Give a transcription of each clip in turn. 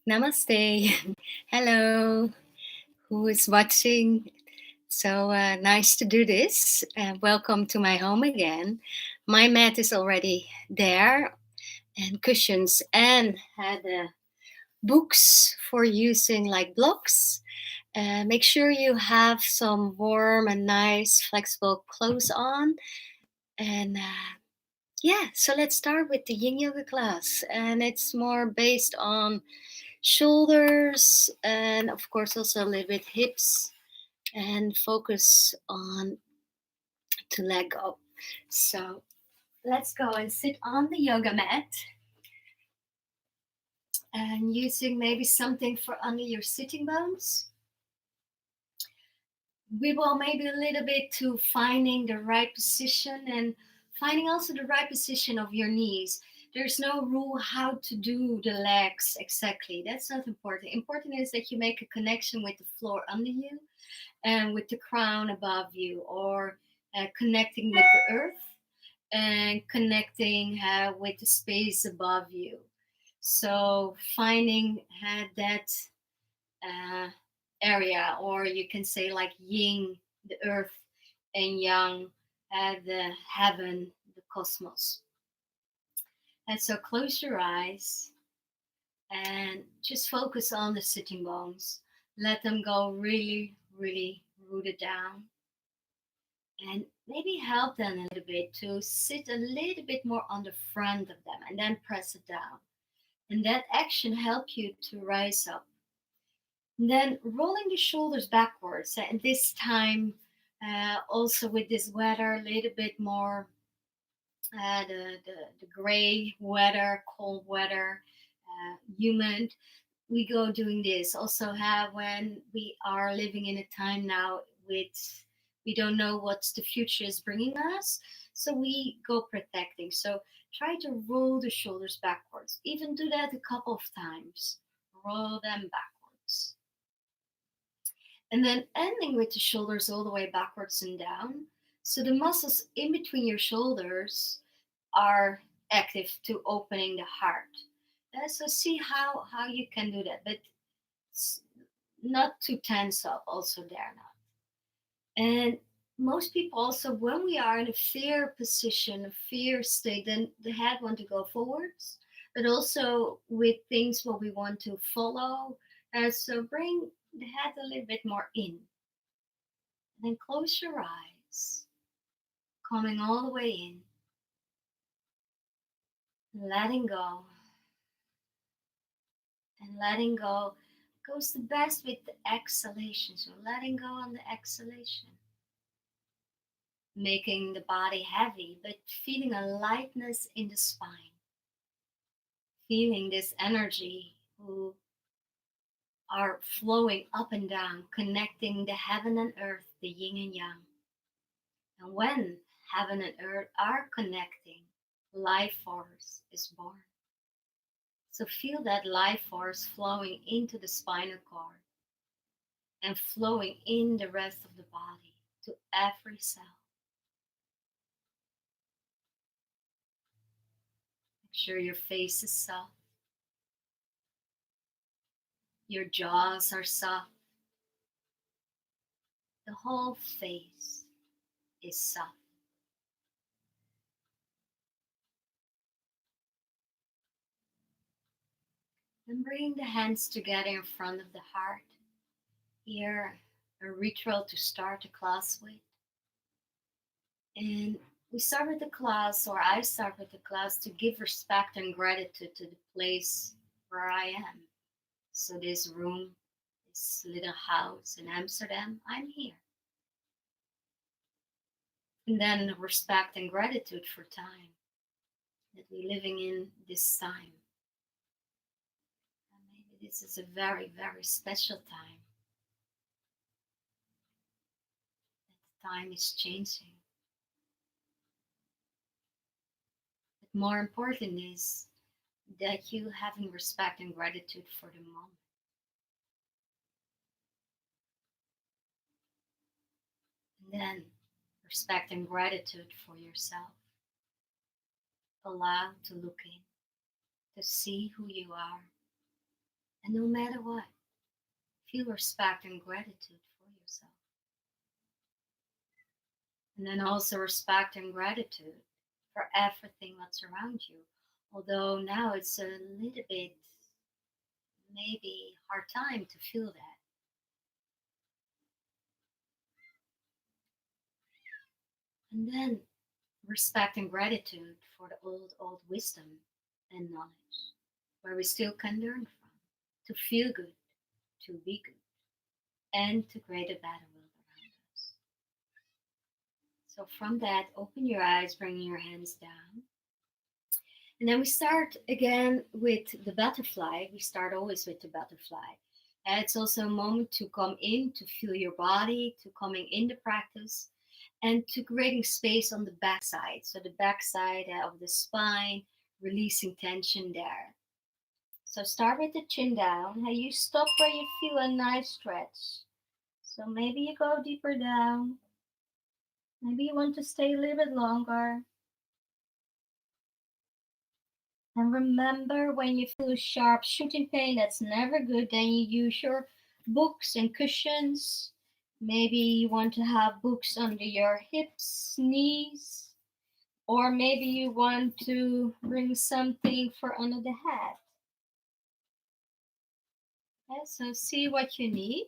Namaste. Hello. Who is watching? So nice to do this. Welcome to my home again. My mat is already there and cushions and had books for using like blocks. Make sure you have some warm and nice flexible clothes on. And yeah, so let's start with the yin yoga class. And it's more based on shoulders and of course also a little bit hips and focus on to let go. So let's go and sit on the yoga mat and using maybe something for under your sitting bones. We will maybe a little bit to finding the right position and finding also the right position of your knees. There's no rule how to do the legs exactly. That's not important. Important is that you make a connection with the floor under you and with the crown above you, or connecting with the earth and connecting with the space above you. So finding that uh, area, or you can say like yin, the earth, and yang, the heaven, the cosmos. And so close your eyes and just focus on the sitting bones. Let them go really, really rooted down. And maybe help them a little bit to sit a little bit more on the front of them and then press it down. And that action help you to rise up. And then rolling the shoulders backwards. And this time, also with this weather, a little bit more the gray weather, cold weather, humid. We go doing this. Also have when we are living in a time now with we don't know what the future is bringing us, so we go protecting. So try to roll the shoulders backwards. Even do that a couple of times. Roll them backwards. And then ending with the shoulders all the way backwards and down. So the muscles in between your shoulders are active to opening the heart. So see how you can do that, but not too tense up also there now. And most people also, when we are in a fear position, a fear state, then the head want to go forwards, but also with things what we want to follow. So bring the head a little bit more in. And then close your eyes, coming all the way in, letting go. And letting go goes the best with the exhalation. So letting go on the exhalation. Making the body heavy, but feeling a lightness in the spine. Feeling this energy who are flowing up and down, connecting the heaven and earth, the yin and yang. And when heaven and earth are connecting, life force is born. So feel that life force flowing into the spinal cord and flowing in the rest of the body to every cell. Make sure your face is soft. Your jaws are soft. The whole face is soft. Then bring the hands together in front of the heart. Here, a ritual to start the class with. And we start with the class, or I start with the class, to give respect and gratitude to the place where I am. So this room, this little house in Amsterdam, I'm here. And then respect and gratitude for time, that we're living in this time. And maybe this is a very, very special time. That time is changing. But more important is that you having respect and gratitude for the moment. And then respect and gratitude for yourself. Allow to look in, to see who you are, And no matter what, feel respect and gratitude for yourself. And then also respect and gratitude for everything that's around you. Although now it's a little bit maybe hard time to feel that. And then respect and gratitude for the old wisdom and knowledge, where we still can learn from, to feel good, to be good, and to create a better world around us. So from that, open your eyes, bring your hands down. And then we start again with the butterfly. We start always with the butterfly. And it's also a moment to come in, to feel your body, to coming in the practice, and to creating space on the backside. So the backside of the spine, releasing tension there. So start with the chin down. Hey, you stop where you feel a nice stretch. So maybe you go deeper down. Maybe you want to stay a little bit longer. And remember, when you feel sharp shooting pain, that's never good. Then you use your books and cushions. Maybe you want to have books under your hips, knees, or maybe you want to bring something for under the head. Yeah, so see what you need.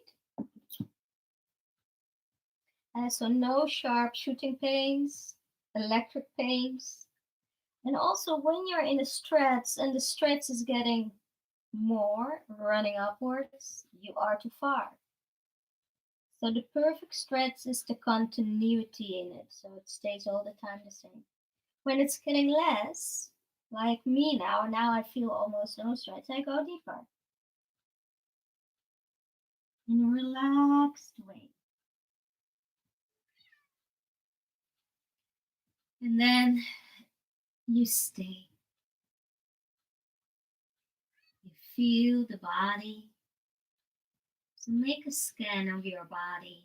So no sharp shooting pains, electric pains. And also when you're in a stretch and the stretch is getting more running upwards, you are too far. So the perfect stretch is the continuity in it, so it stays all the time the same. When it's getting less, like me now I feel almost no stretch, I go deeper in a relaxed way. And then you stay. You feel the body. So make a scan of your body.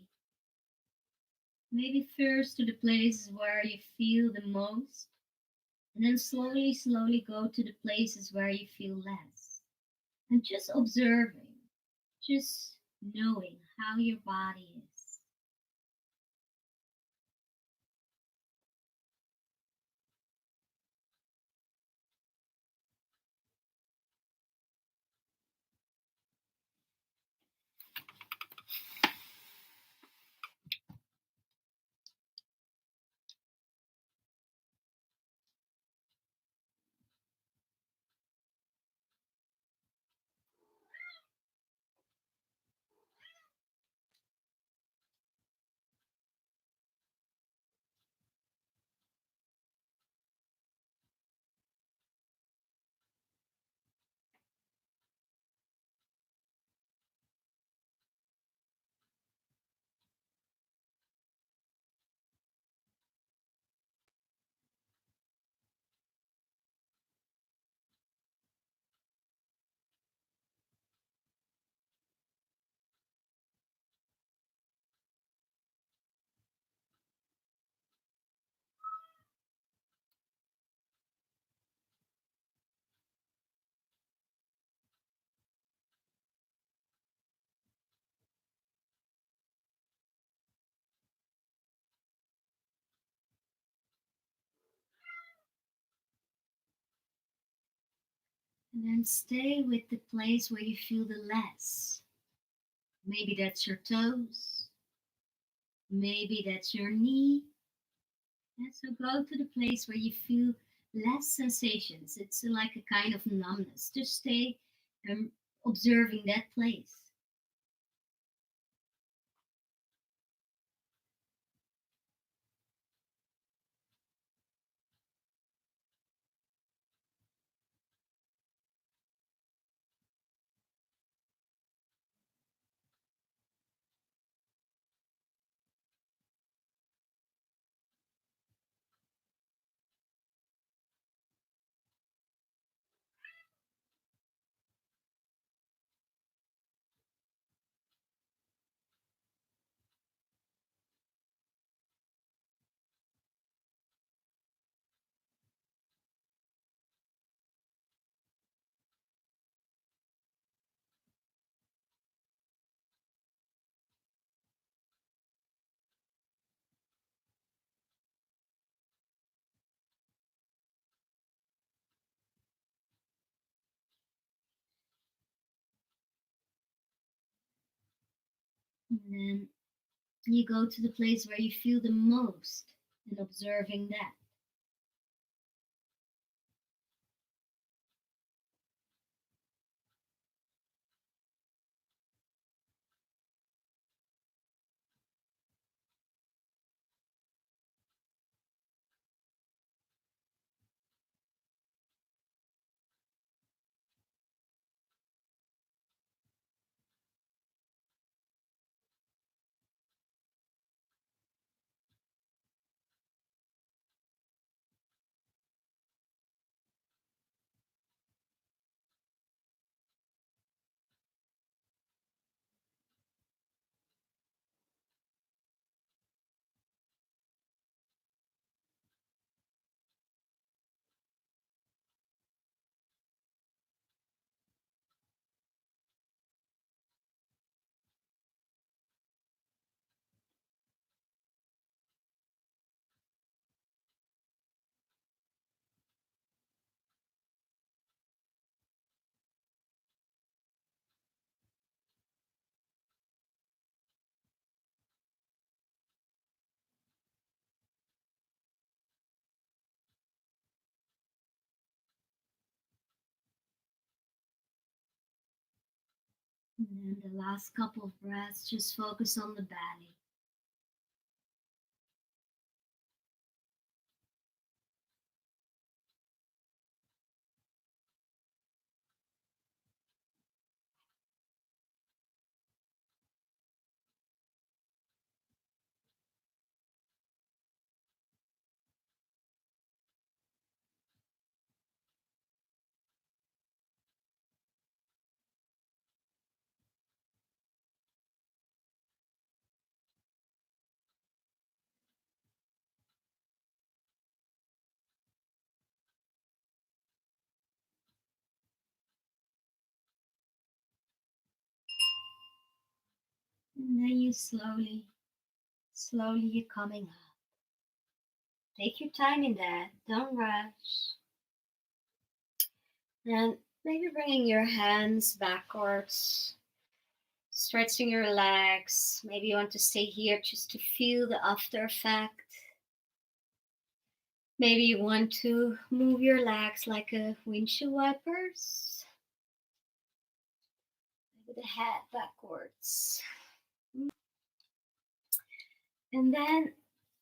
Maybe first to the places where you feel the most, and then slowly go to the places where you feel less. And just observing, just knowing how your body is. And then stay with the place where you feel the less. Maybe that's your toes. Maybe that's your knee. And so go to the place where you feel less sensations. It's like a kind of numbness. Just stay observing that place. And then you go to the place where you feel the most and observing that. And then the last couple of breaths, just focus on the belly. And then you slowly you're coming up. Take your time in that, don't rush. And maybe bringing your hands backwards, stretching your legs. Maybe you want to stay here just to feel the after effect. Maybe you want to move your legs like a windshield wipers. Maybe the head backwards. And then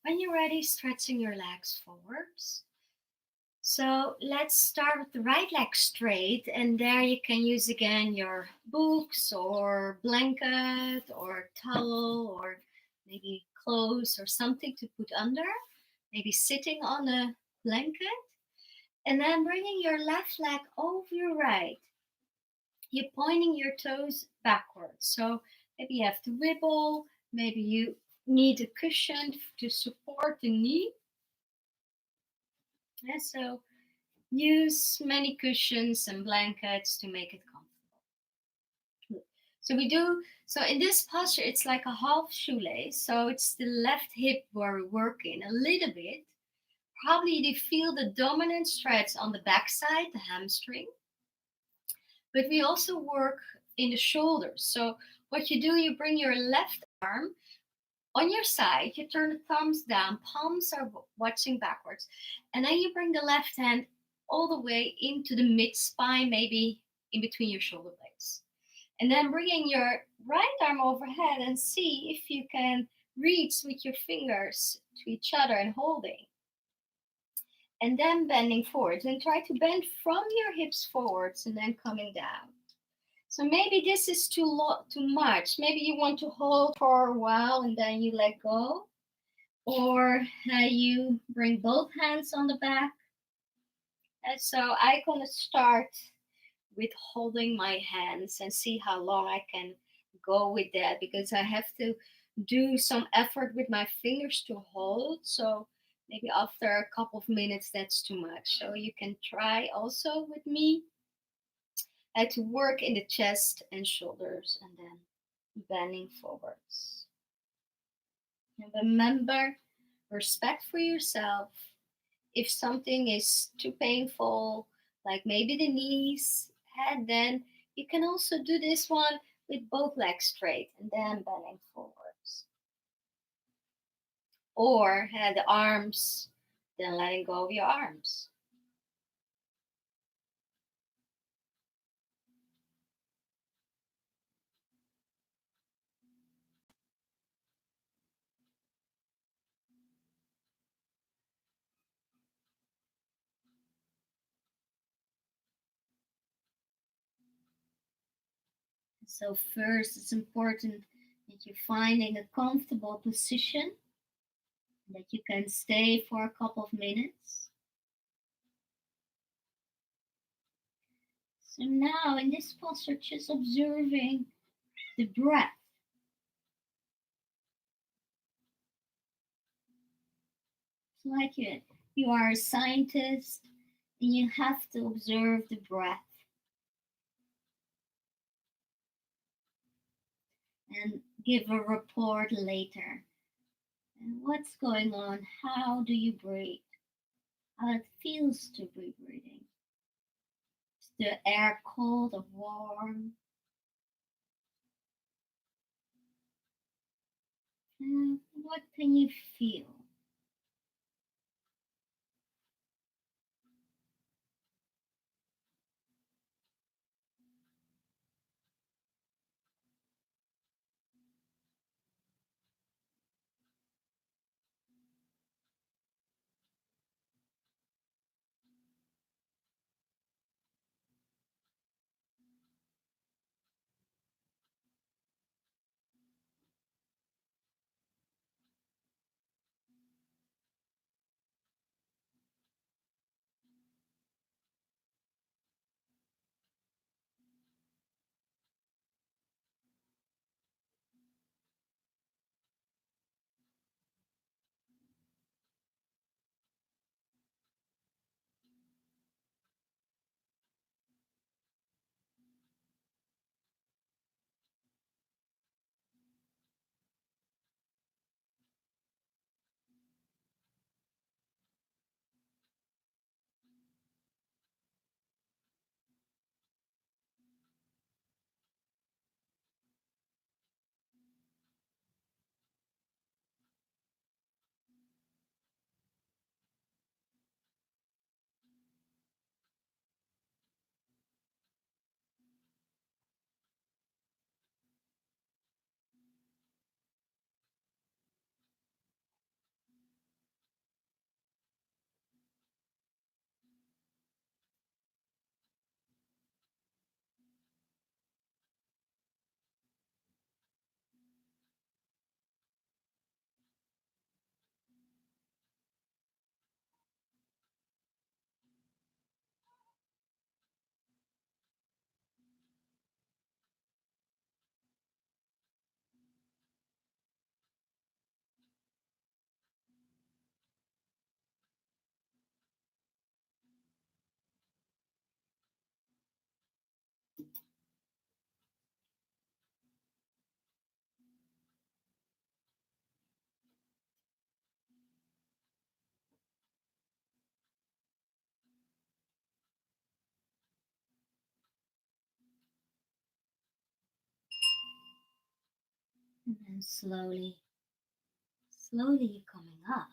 when you're ready, stretching your legs forwards. So let's start with the right leg straight, and there you can use again your books or blanket or towel or maybe clothes or something to put under, maybe sitting on a blanket, and then bringing your left leg over your right. You're pointing your toes backwards. So maybe you have to wibble, maybe you need a cushion to support the knee. Yeah, so use many cushions and blankets to make it comfortable. So in this posture, it's like a half shoelace. So it's the left hip where we're working a little bit. Probably you feel the dominant stretch on the backside, the hamstring. But we also work in the shoulders. So what you do, you bring your left arm on your side, you turn the thumbs down, palms are watching backwards, and then you bring the left hand all the way into the mid spine, maybe in between your shoulder blades. And then bringing your right arm overhead and see if you can reach with your fingers to each other and holding. And then bending forwards and try to bend from your hips forwards and then coming down. So maybe this is too much. Maybe you want to hold for a while and then you let go. Or you bring both hands on the back. And so I'm going to start with holding my hands and see how long I can go with that, because I have to do some effort with my fingers to hold. So maybe after a couple of minutes, that's too much. So you can try also with me to work in the chest and shoulders and then bending forwards. And remember, respect for yourself. If something is too painful, like maybe the knees, head, then you can also do this one with both legs straight and then bending forwards. Or the arms, then letting go of your arms. So first, it's important that you're finding a comfortable position that you can stay for a couple of minutes. So now in this posture, just observing the breath. It's like you are a scientist and you have to observe the breath and give a report later. And what's going on? How do you breathe? How it feels to be breathing. Is the air cold or warm? And what can you feel? And then slowly coming up.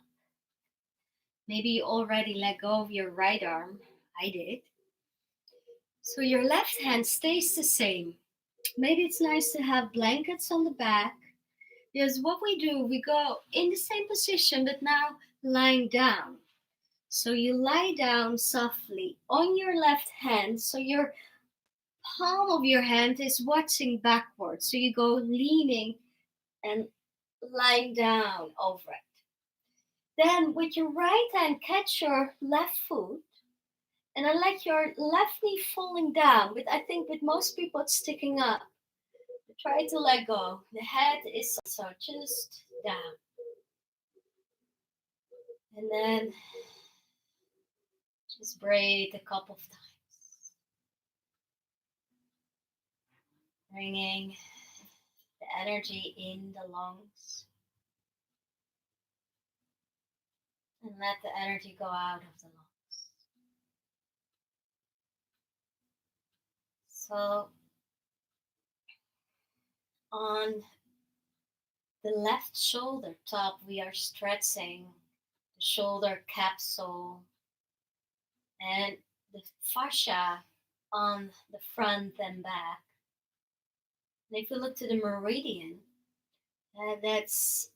Maybe you already let go of your right arm. I did. So your left hand stays the same. Maybe it's nice to have blankets on the back. Because what we do, we go in the same position, but now lying down. So you lie down softly on your left hand. So your palm of your hand is watching backwards. So you go leaning and lying down over it. Then with your right hand, catch your left foot and then let your left knee falling down. But I think with most people it's sticking up. Try to let go. The head is also just down. And then just breathe a couple of times. Bringing the energy in the lungs. And let the energy go out of the lungs. So On the left shoulder top, we are stretching the shoulder capsule and the fascia on the front and back. And if we look to the meridian, that's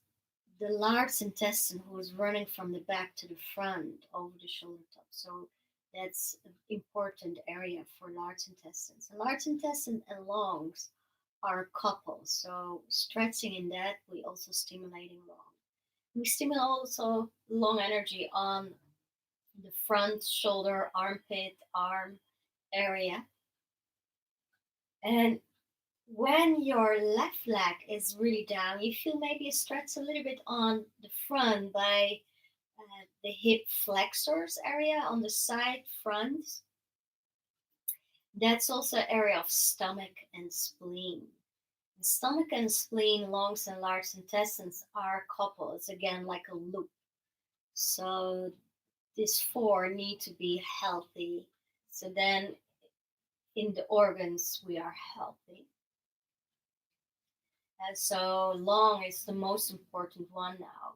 the large intestine who is running from the back to the front over the shoulder top. So that's an important area for large intestines. And large intestine and lungs are coupled. So stretching in that, we also stimulating lung. We stimulate also lung energy on the front shoulder, armpit, arm area. And when your left leg is really down, you feel maybe a stretch a little bit on the front by the hip flexors area on the side front. That's also area of stomach and spleen. The stomach and spleen, lungs, and large intestines are coupled. It's again like a loop. So these four need to be healthy. So then in the organs, we are healthy. And so lung is the most important one now.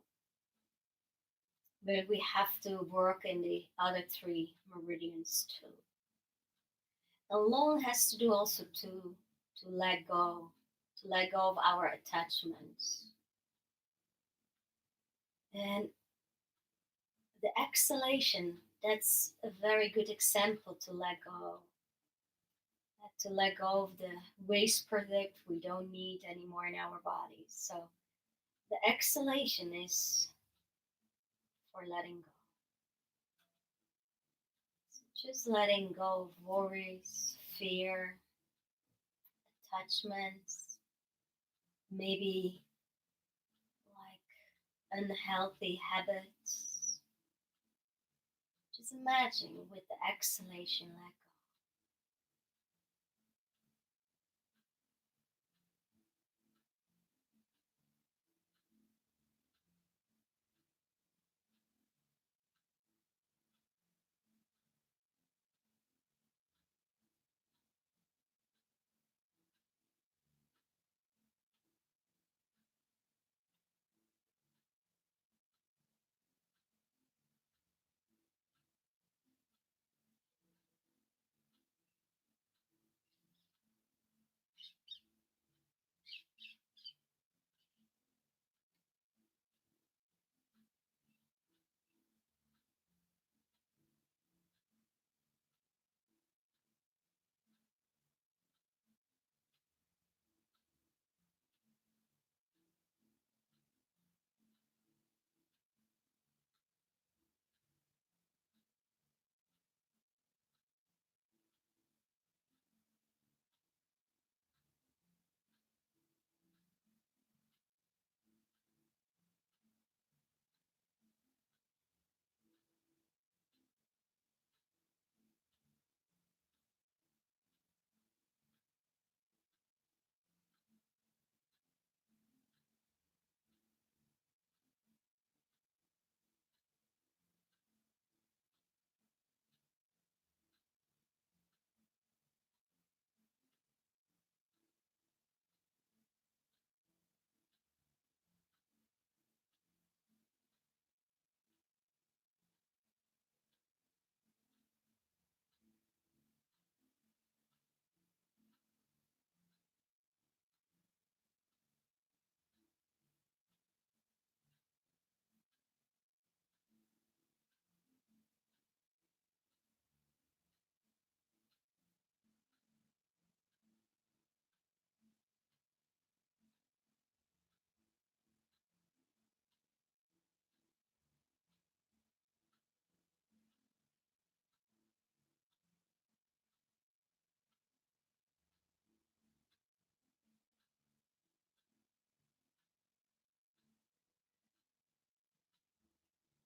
But we have to work in the other three meridians too. The lung has to do also to let go of our attachments. And the exhalation, that's a very good example to let go. To let go of the waste product we don't need anymore in our bodies. So the exhalation is for letting go. So just letting go of worries, fear, attachments, maybe like unhealthy habits. Just imagine with the exhalation, let go.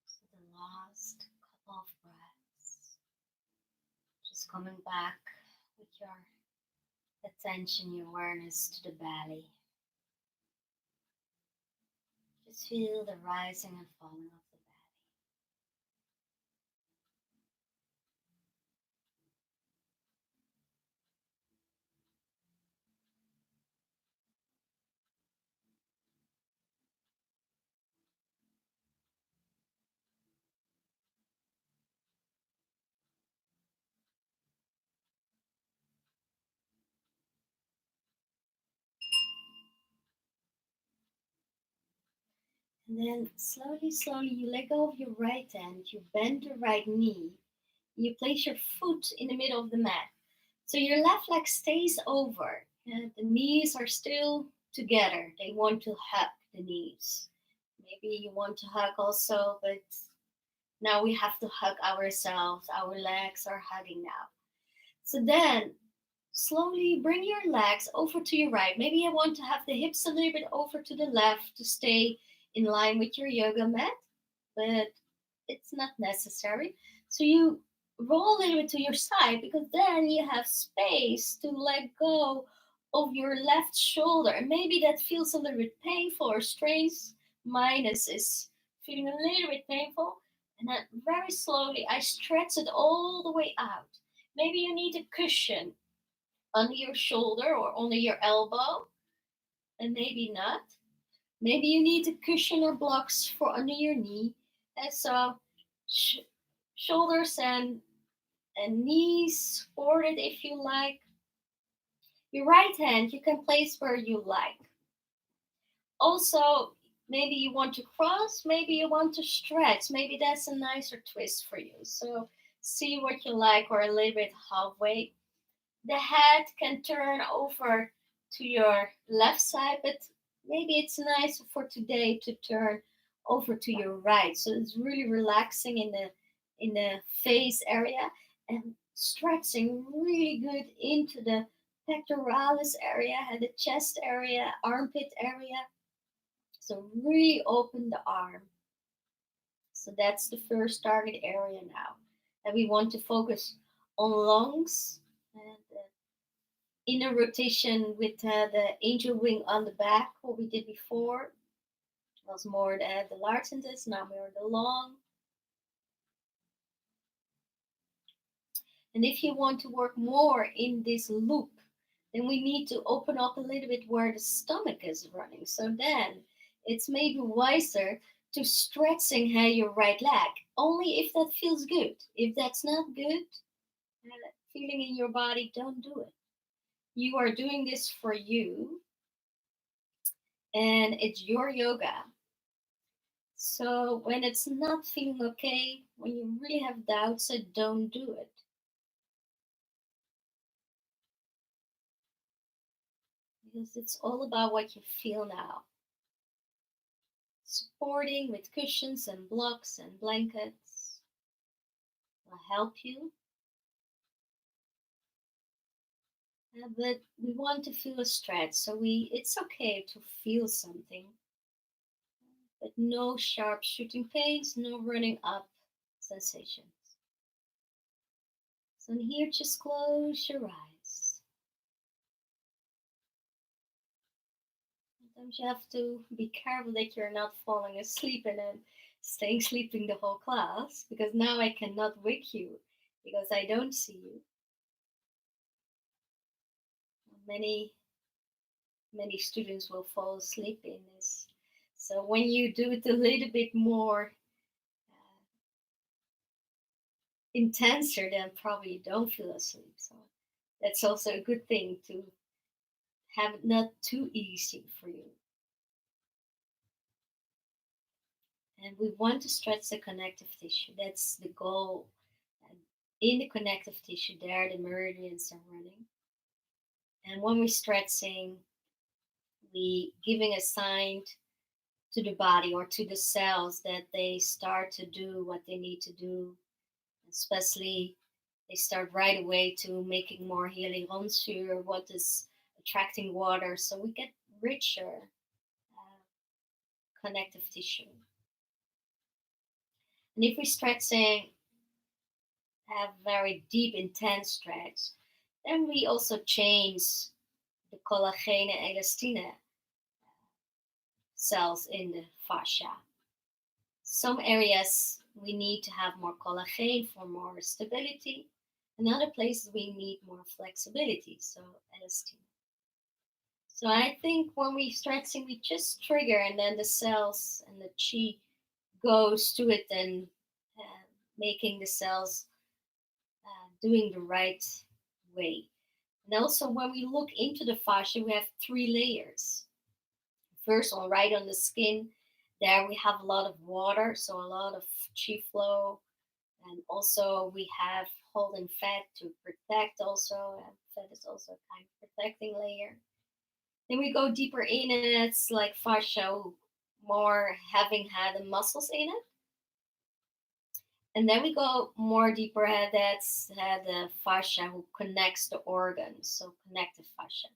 So the last couple of breaths, just coming back with your attention, your awareness to the belly. Just feel the rising and falling of the belly. And then slowly, slowly, you let go of your right hand, you bend the right knee, you place your foot in the middle of the mat. So your left leg stays over, and the knees are still together. They want to hug the knees. Maybe you want to hug also, but now we have to hug ourselves. Our legs are hugging now. So then slowly bring your legs over to your right. Maybe I want to have the hips a little bit over to the left to stay in line with your yoga mat, but it's not necessary. So you roll a little bit to your side because then you have space to let go of your left shoulder. And maybe that feels a little bit painful or strange. Minus is feeling a little bit painful. And then very slowly I stretch it all the way out. Maybe you need a cushion under your shoulder or under your elbow, and maybe not. Maybe you need a cushion or blocks for under your knee. And so sh- shoulders and knees forward if you like. Your right hand you can place where you like. Also, maybe you want to cross, maybe you want to stretch. Maybe that's a nicer twist for you. So see what you like or a little bit halfway. The head can turn over to your left side, but maybe it's nice for today to turn over to your right. So it's really relaxing in the face area and stretching really good into the pectoralis area, the chest area, armpit area. So really open the arm. So that's the first target area now. And we want to focus on lungs and inner rotation with the angel wing on the back, what we did before was more the large intestine, now more the long. And if you want to work more in this loop, then we need to open up a little bit where the stomach is running. So then it's maybe wiser to stretching your right leg, only if that feels good. If that's not good, feeling in your body, don't do it. You are doing this for you, and it's your yoga. So when it's not feeling okay, when you really have doubts, so don't do it. Because it's all about what you feel now. Supporting with cushions and blocks and blankets will help you. But we want to feel a stretch, so it's okay to feel something, but no sharp shooting pains, no running up sensations. So here, just close your eyes. Sometimes you have to be careful that you're not falling asleep and then staying sleeping the whole class, because now I cannot wake you because I don't see you. Many many students will fall asleep in this. So when you do it a little bit more intenser, then probably you don't feel asleep. So that's also a good thing to have it not too easy for you. And we want to stretch the connective tissue. That's the goal. And in the connective tissue, there the meridians are running. And when we're stretching, we giving a sign to the body or to the cells that they start to do what they need to do. Especially, they start right away to making more hyaluronsyre, what is attracting water, so we get richer uh, connective tissue. And if we're stretching, have very deep, intense stretch, then we also change the collagen and elastin cells in the fascia. Some areas we need to have more collagen for more stability. In other places we need more flexibility, so elastin. So I think when we stretching, we just trigger, and then the cells and the chi goes to it and uh, making the cells doing the right way. And also, when we look into the fascia, we have three layers. First, on right on the skin, There we have a lot of water, so a lot of chi flow, and also we have holding fat to protect also, and fat is also a kind of protecting layer. Then we go deeper in, and it's like fascia, more having had the muscles in it. And then we go more deeper, that's the fascia who connects the organs, so connective fascia.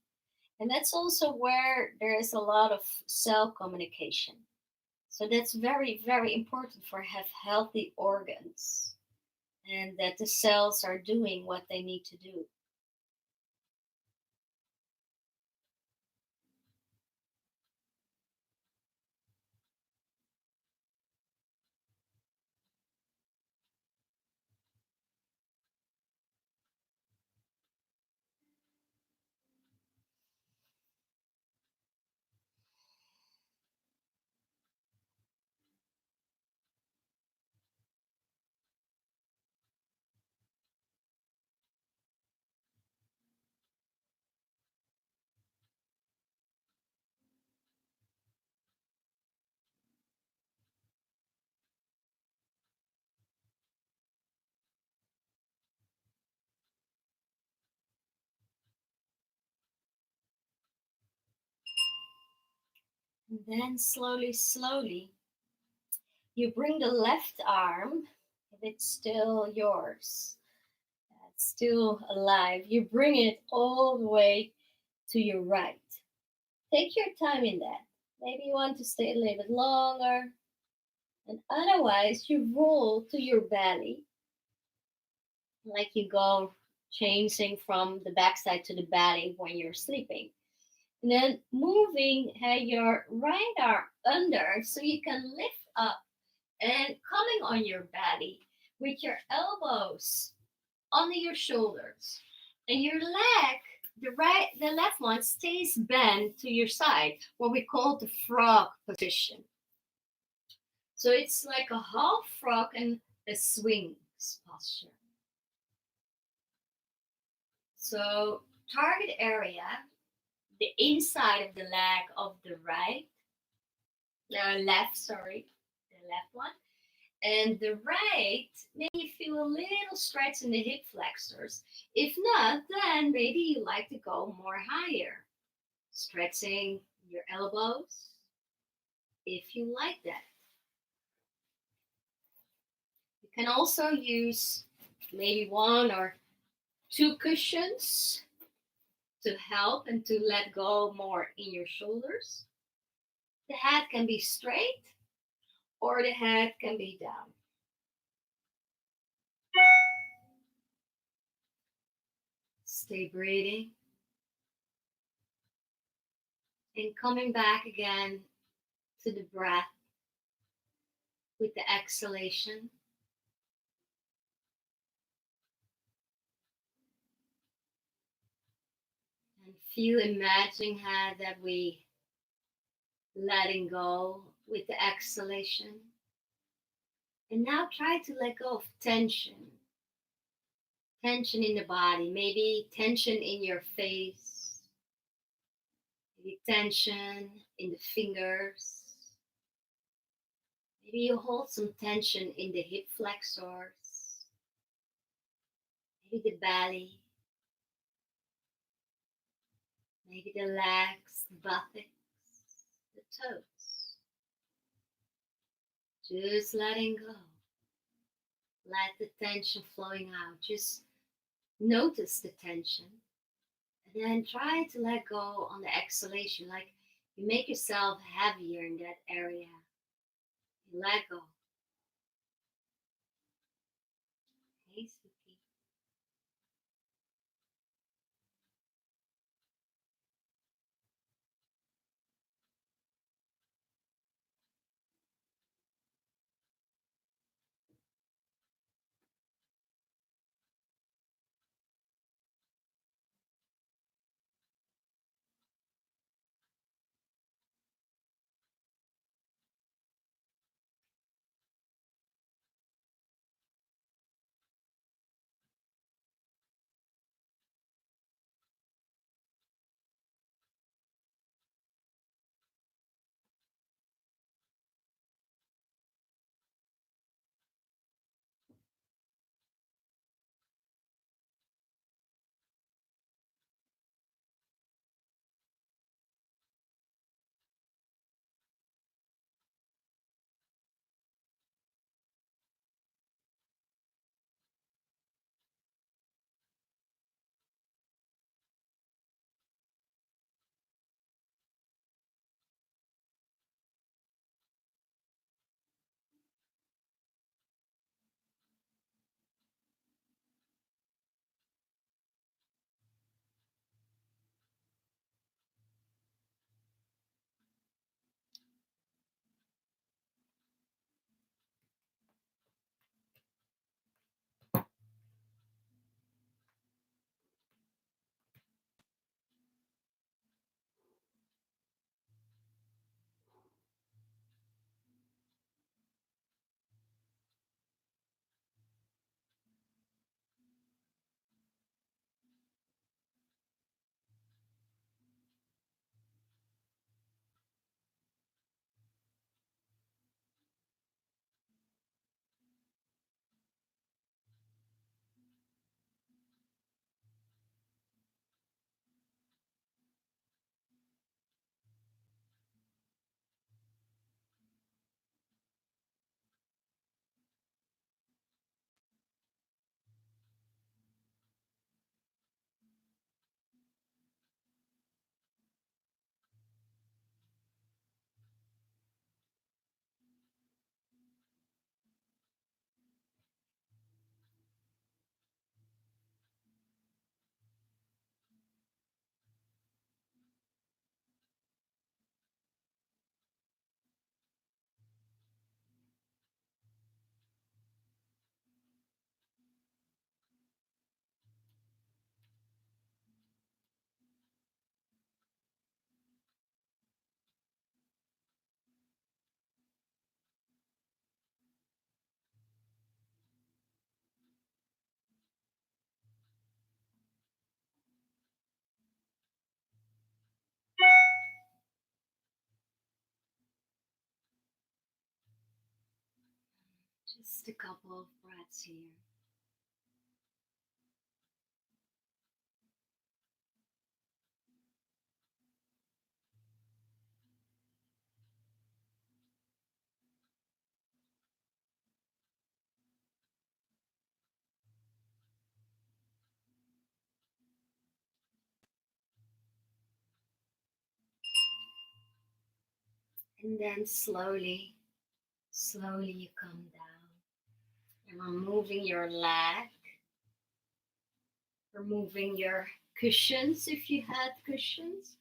And that's also where there is a lot of cell communication. So that's very, very important for have healthy organs and that the cells are doing what they need to do. And then slowly, slowly, you bring the left arm, if it's still yours, it's still alive, you bring it all the way to your right. Take your time in that. Maybe you want to stay a little bit longer. And otherwise, you roll to your belly, like you go changing from the backside to the belly when you're sleeping. And then moving your right arm under so you can lift up and coming on your belly with your elbows under your shoulders. And your leg, the left one stays bent to your side, what we call the frog position. So it's like a half frog and a swing posture. So target area, the inside of the leg of the left, sorry, the left one. And the right, maybe feel a little stretch in the hip flexors. If not, then maybe you like to go more higher, stretching your elbows if you like that. You can also use maybe one or two cushions to help and to let go more in your shoulders. The head can be straight or the head can be down. Stay breathing and coming back again to the breath with the exhalation. And feel, imagining how that we letting go with the exhalation. And now try to let go of tension. Tension in the body, maybe tension in your face, maybe tension in the fingers. Maybe you hold some tension in the hip flexors, maybe the belly, maybe the legs, the buttocks, the toes. Just letting go. Let the tension flowing out. Just notice the tension. And then try to let go on the exhalation. Like you make yourself heavier in that area. You let go. Okay, Suki. Just a couple of breaths here. And then slowly, slowly you come down. And removing your leg, removing your cushions if you had cushions.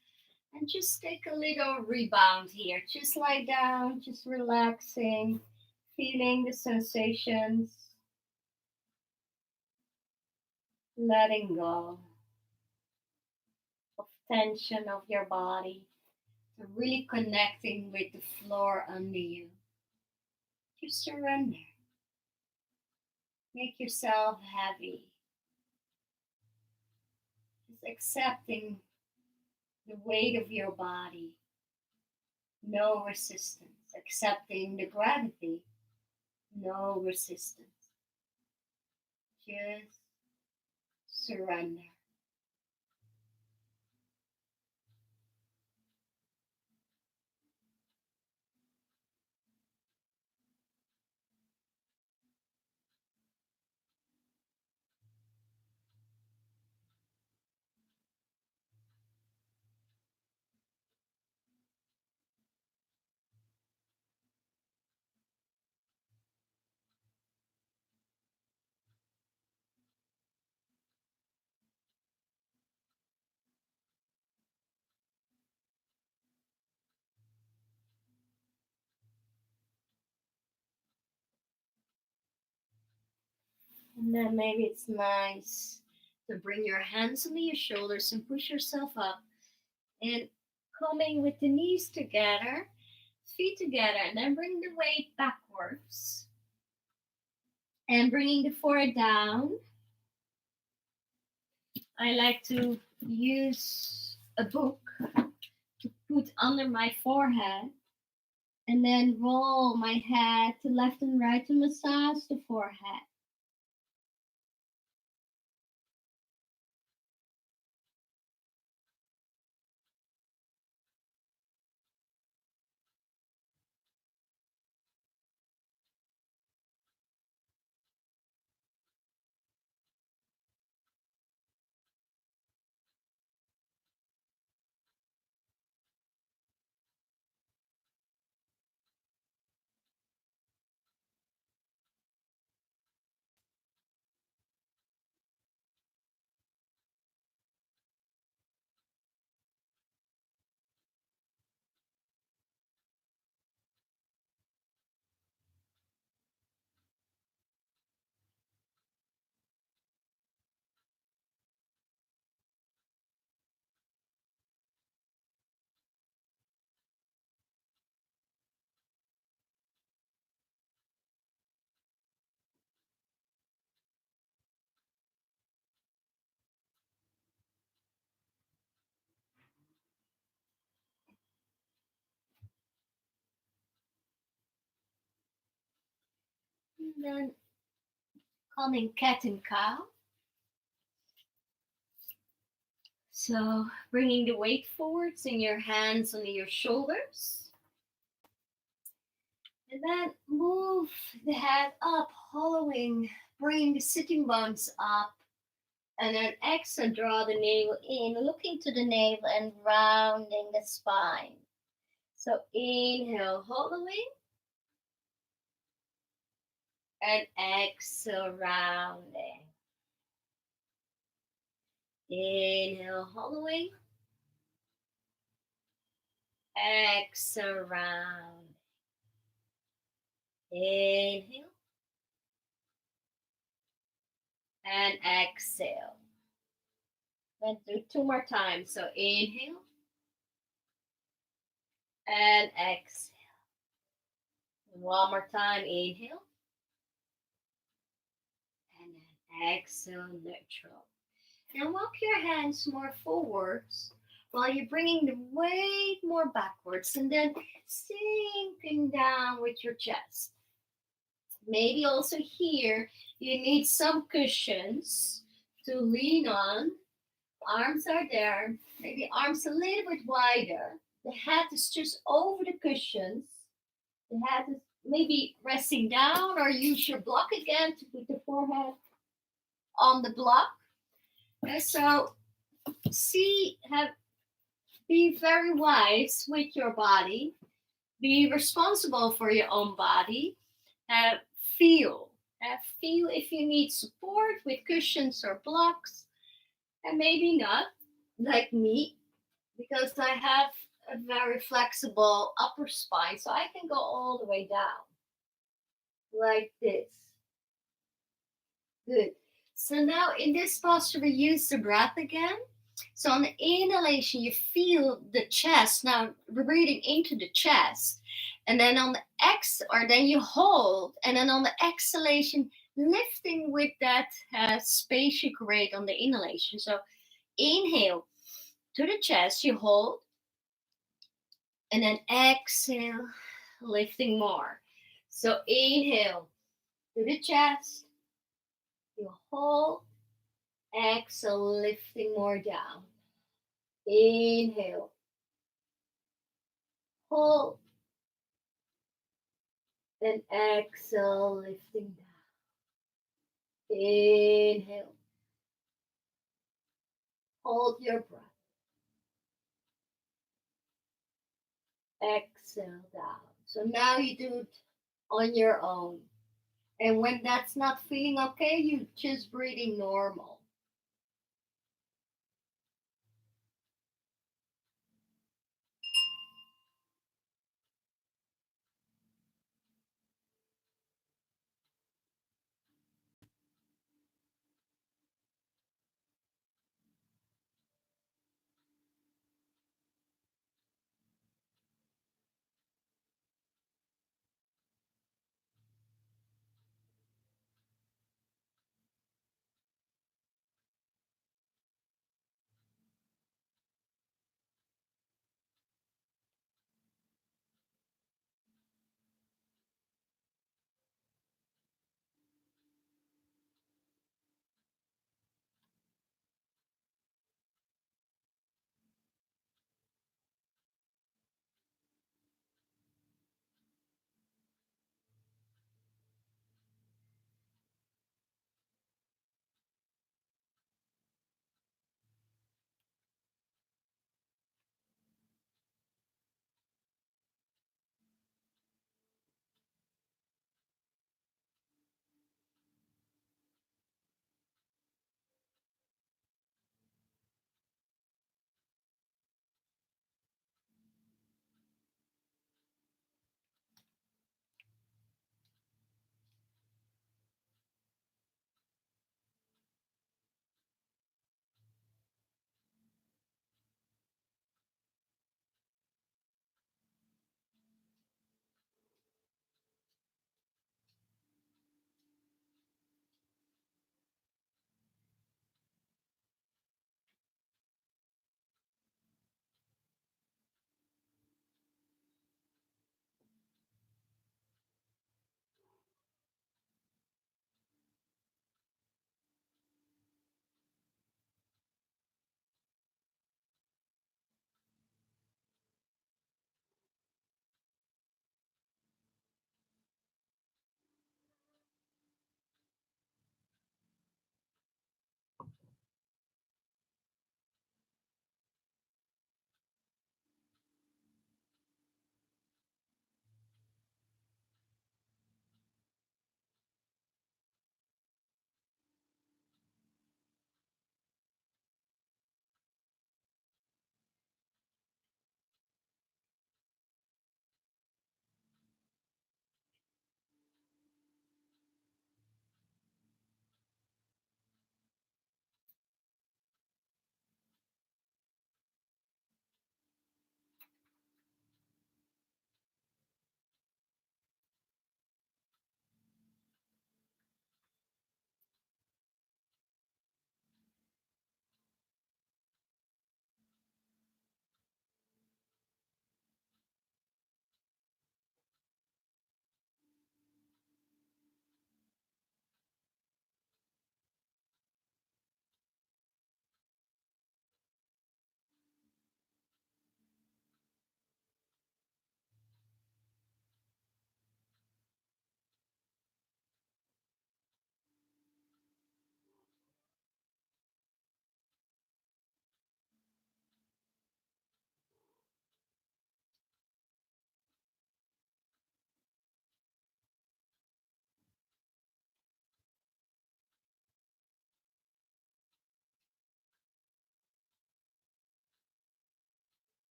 And just take a little rebound here. Just lie down, just relaxing, feeling the sensations, letting go of tension of your body. So really connecting with the floor under you. Just surrender. Make yourself heavy. Just accepting the weight of your body. No resistance. Accepting the gravity. No resistance. Just surrender. And then maybe it's nice to bring your hands under your shoulders and push yourself up. And coming with the knees together, feet together, and then bring the weight backwards. And bringing the forehead down. I like to use a book to put under my forehead and then roll my head to left and right to massage the forehead. And then coming cat and cow. So bringing the weight forwards in your hands under your shoulders. And then move the head up, hollowing, bringing the sitting bones up. And then exhale, draw the navel in, looking to the navel and rounding the spine. So inhale, hollowing. And exhale, rounding. Inhale, hollowing. Exhale, round. Inhale. And exhale. And do two more times. So inhale. And exhale. One more time. Inhale. And then exhale, neutral. Now walk your hands more forwards while you're bringing the weight more backwards and then sinking down with your chest. Maybe also here you need some cushions to lean on. Arms are there. Maybe arms a little bit wider. The head is just over the cushions. The head is maybe resting down, or use your block again to put the forehead on the block. And so be very wise with your body. Be responsible for your own body. Uh, feel. Feel if you need support with cushions or blocks, and maybe not, like me, because I have a very flexible upper spine, so I can go all the way down like this. Good. So now in this posture, we use the breath again. So on the inhalation, you feel the chest. Now we're breathing into the chest. And then on the then you hold. And then on the exhalation, lifting with that space you create on the inhalation. So inhale to the chest, you hold. And then exhale, lifting more. So inhale to the chest, you hold. Exhale, lifting more down. Inhale. Hold. And exhale, lifting down. Inhale. Hold your breath. Exhale down. So now you do it on your own. And when that's not feeling okay, you just breathing normal.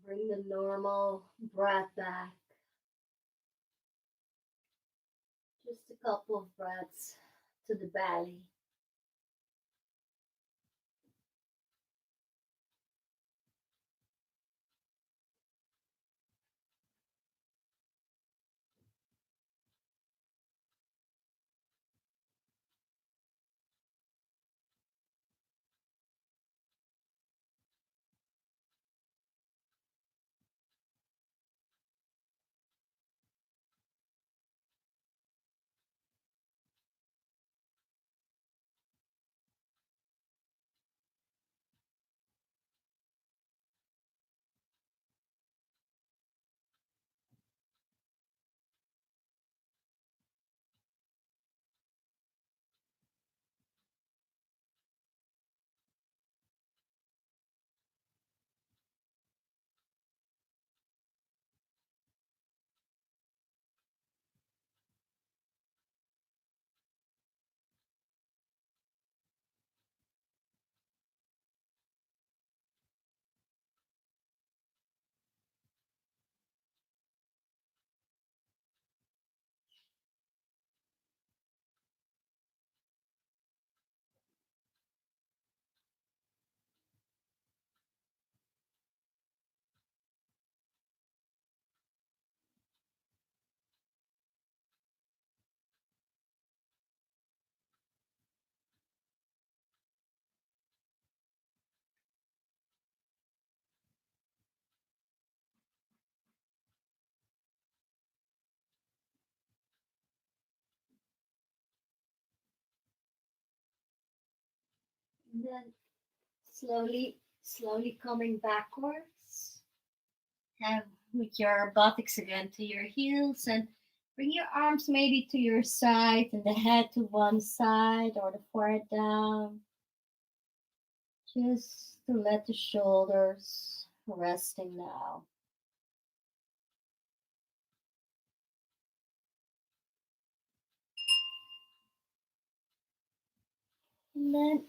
Bring the normal breath back. Just a couple of breaths to the belly. And then slowly coming backwards. Have with your buttocks again to your heels and bring your arms maybe to your side and the head to one side or the forehead down. Just to let the shoulders resting now. And then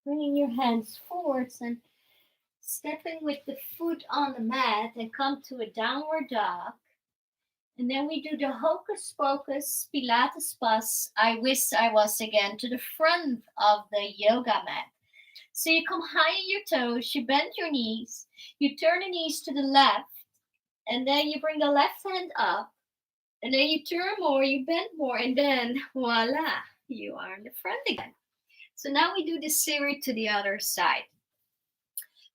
bringing your hands forwards and stepping with the foot on the mat and come to a downward dog. And then we do the hocus pocus Pilates plus. I wish I was again to the front of the yoga mat. So you come high on your toes, you bend your knees, you turn the knees to the left, and then you bring the left hand up, and then you turn more, you bend more, and then voila, you are in the front again. So now we do the series to the other side.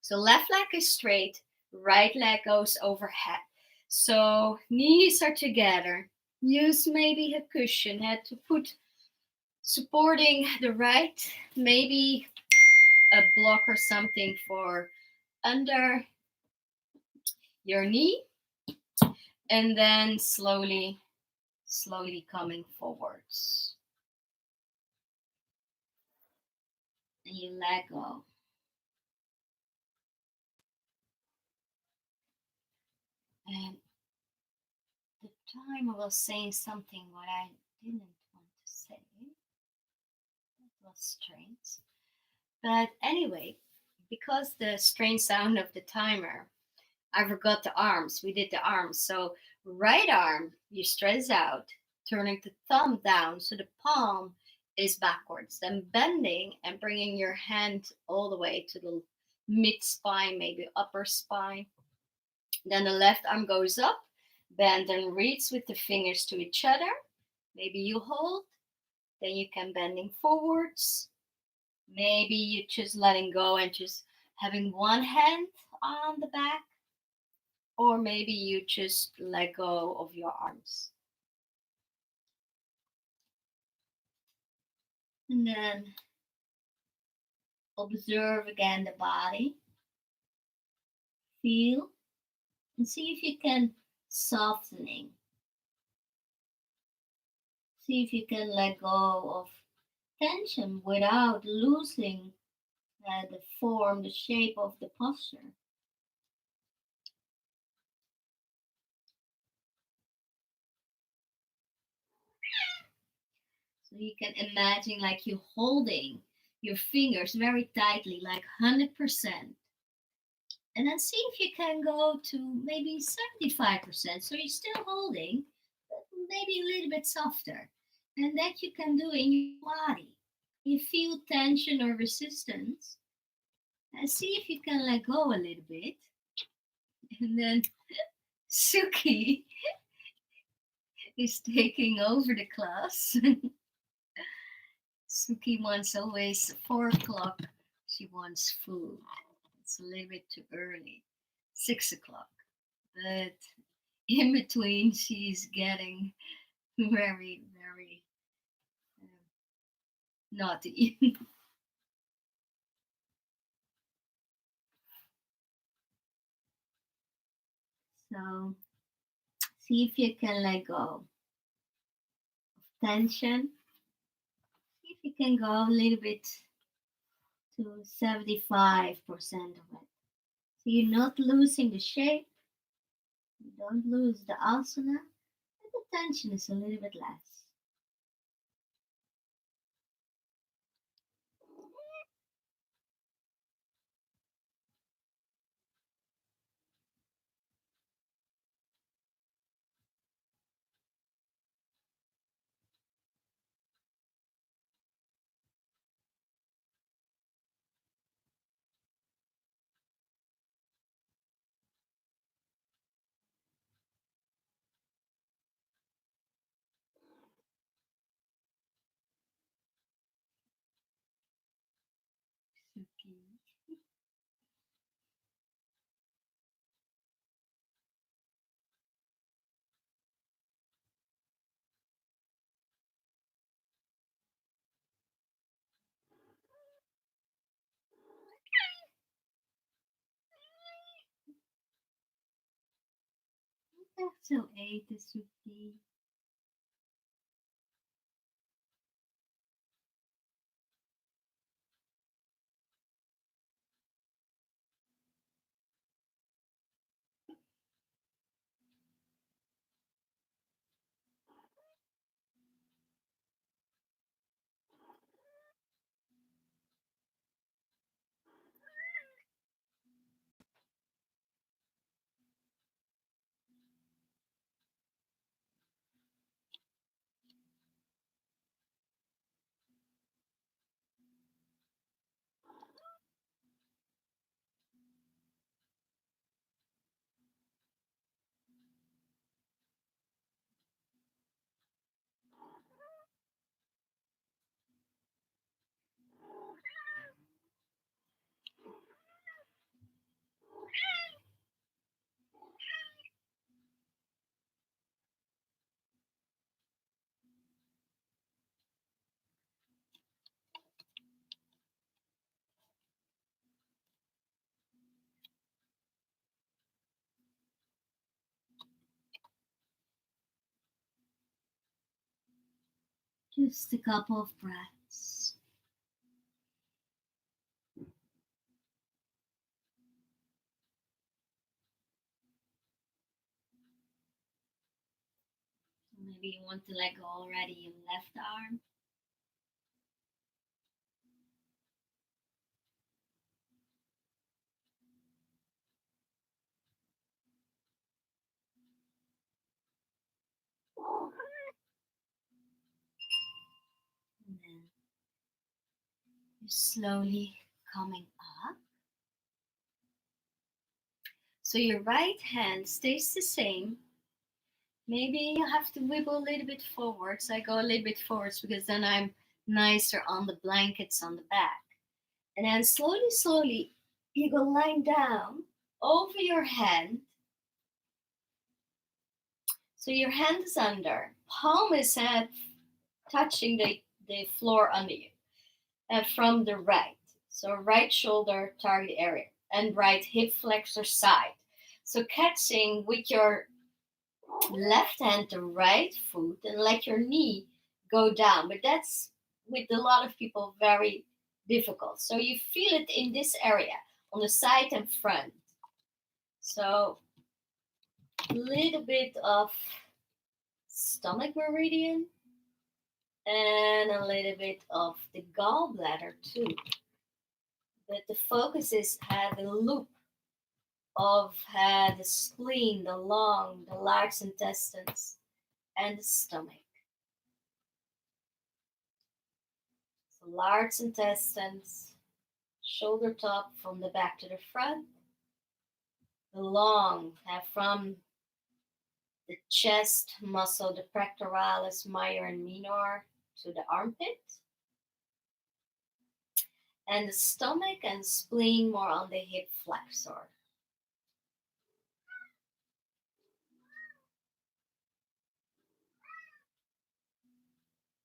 So left leg is straight, right leg goes overhead. So knees are together. Use maybe a cushion head to put supporting the right, maybe a block or something for under your knee, and then slowly coming forwards. And you let go. And the time I was saying something what I didn't want to say. That was strange. But anyway, because the strange sound of the timer, I forgot the arms. We did the arms. So right arm, you stretch out, turning the thumb down so the palm is backwards. Then bending and bringing your hand all the way to the mid spine, maybe upper spine. Then the left arm goes up, bend and reach with the fingers to each other. Maybe you hold, then you can bending forwards. Maybe you just letting go and just having one hand on the back, or maybe you just let go of your arms. And then observe again the body, feel, and see if you can softening. See if you can let go of tension without losing the form, the shape of the posture. So you can imagine like you holding your fingers very tightly, like 100%. And then see if you can go to maybe 75%. So you're still holding, but maybe a little bit softer. And that you can do in your body. You feel tension or resistance, and see if you can let go a little bit. And then Suki is taking over the class. Suki wants always 4 o'clock. She wants food. It's a little bit too early. 6 o'clock. But in between, she's getting very, very naughty. So see if you can let go of tension. See if you can go a little bit to 75% of it. So you're not losing the shape, you don't lose the asana, and the tension is a little bit less. Okay. So 8 is okay. Just a couple of breaths. Maybe you want to let go already your left arm. And then you're slowly coming up. So your right hand stays the same. Maybe you have to wiggle a little bit forwards. I go a little bit forwards because then I'm nicer on the blankets on the back. And then slowly, slowly, you go lying down over your hand. So your hand is under, palm is at touching the floor under you. And from the right. So right shoulder target area and right hip flexor side. So catching with your left hand the right foot and let your knee go down. But that's with a lot of people very difficult. So you feel it in this area on the side and front. So a little bit of stomach meridian and a little bit of the gallbladder too. But the focus is the loop of the spleen, the lung, the large intestines, and the stomach. So large intestines, shoulder top from the back to the front, the lung from the chest muscle, the pectoralis major and minor, to the armpit, and the stomach and spleen more on the hip flexor.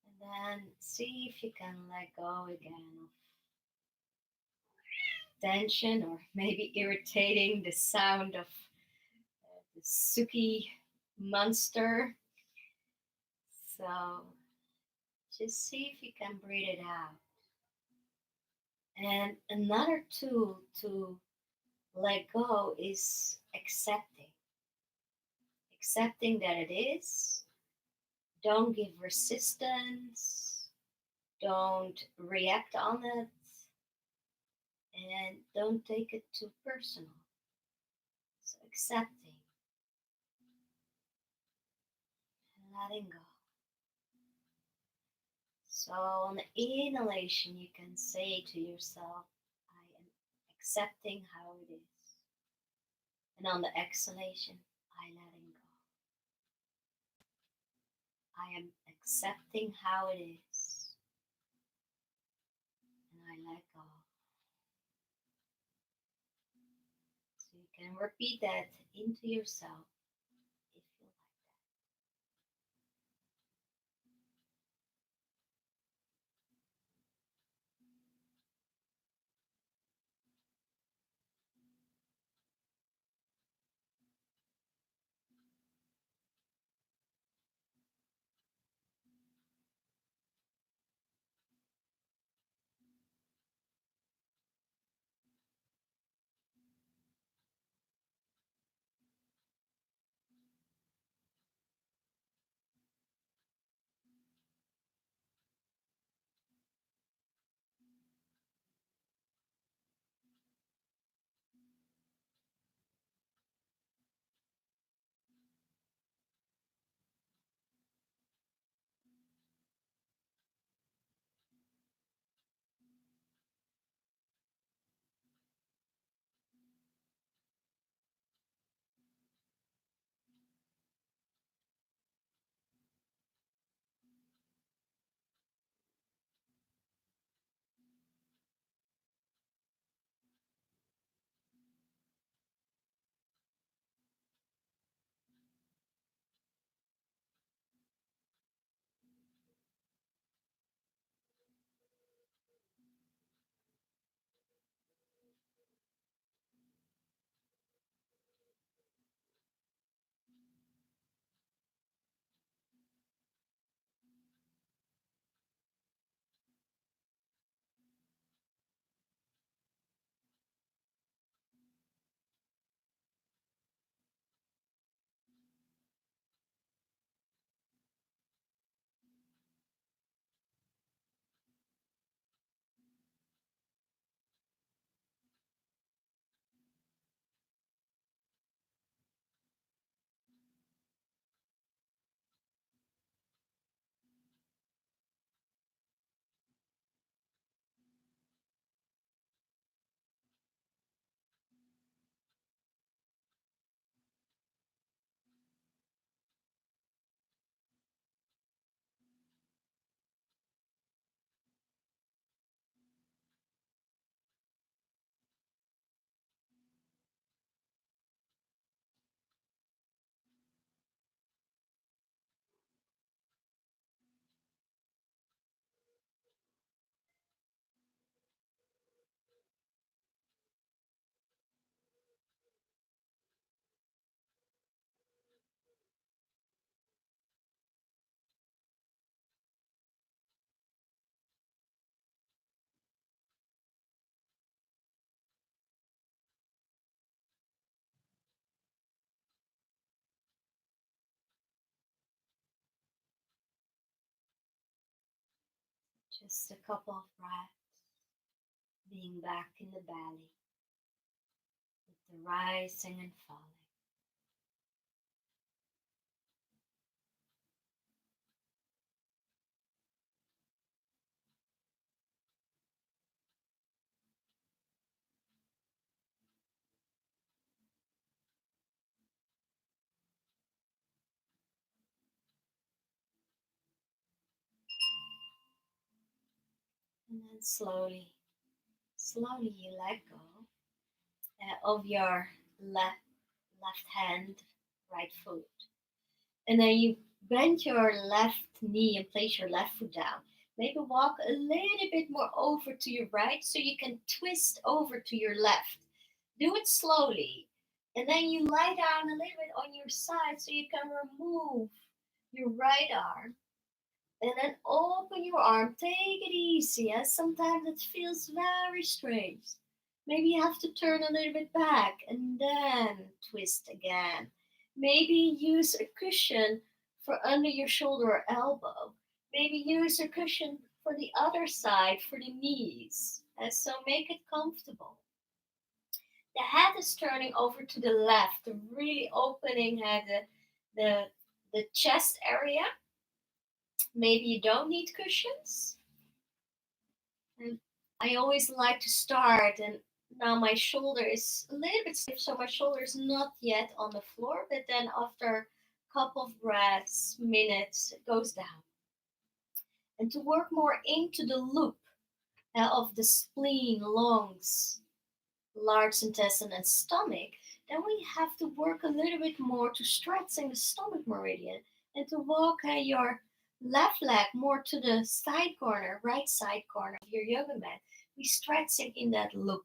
And then see if you can let go again of tension or maybe irritating the sound of the Suki monster. So just see if you can breathe it out. And another tool to let go is accepting. Accepting that it is. Don't give resistance. Don't react on it. And don't take it too personal. So accepting and letting go. So on the inhalation, you can say to yourself, I am accepting how it is. And on the exhalation, I letting go. I am accepting how it is. And I let go. So you can repeat that into yourself if you like. Just a couple of breaths, being back in the belly, the rising and falling. And then slowly you let go of your left left hand, right foot. And then you bend your left knee and place your left foot down. Maybe walk a little bit more over to your right so you can twist over to your left. Do it slowly. And then you lie down a little bit on your side so you can remove your right arm. And then open your arm. Take it easy, as sometimes it feels very strange. Maybe you have to turn a little bit back and then twist again. Maybe use a cushion for under your shoulder or elbow. Maybe use a cushion for the other side for the knees. And so make it comfortable. The head is turning over to the left, really opening the, the chest area. Maybe you don't need cushions. And I always like to start, and now my shoulder is a little bit stiff, so my shoulder is not yet on the floor, but then after a couple of breaths, minutes, it goes down. And to work more into the loop of the spleen, lungs, large intestine, and stomach, then we have to work a little bit more to stretching the stomach meridian and to walk your left leg more to the side corner, right side corner of your yoga mat. We stretching in that loop.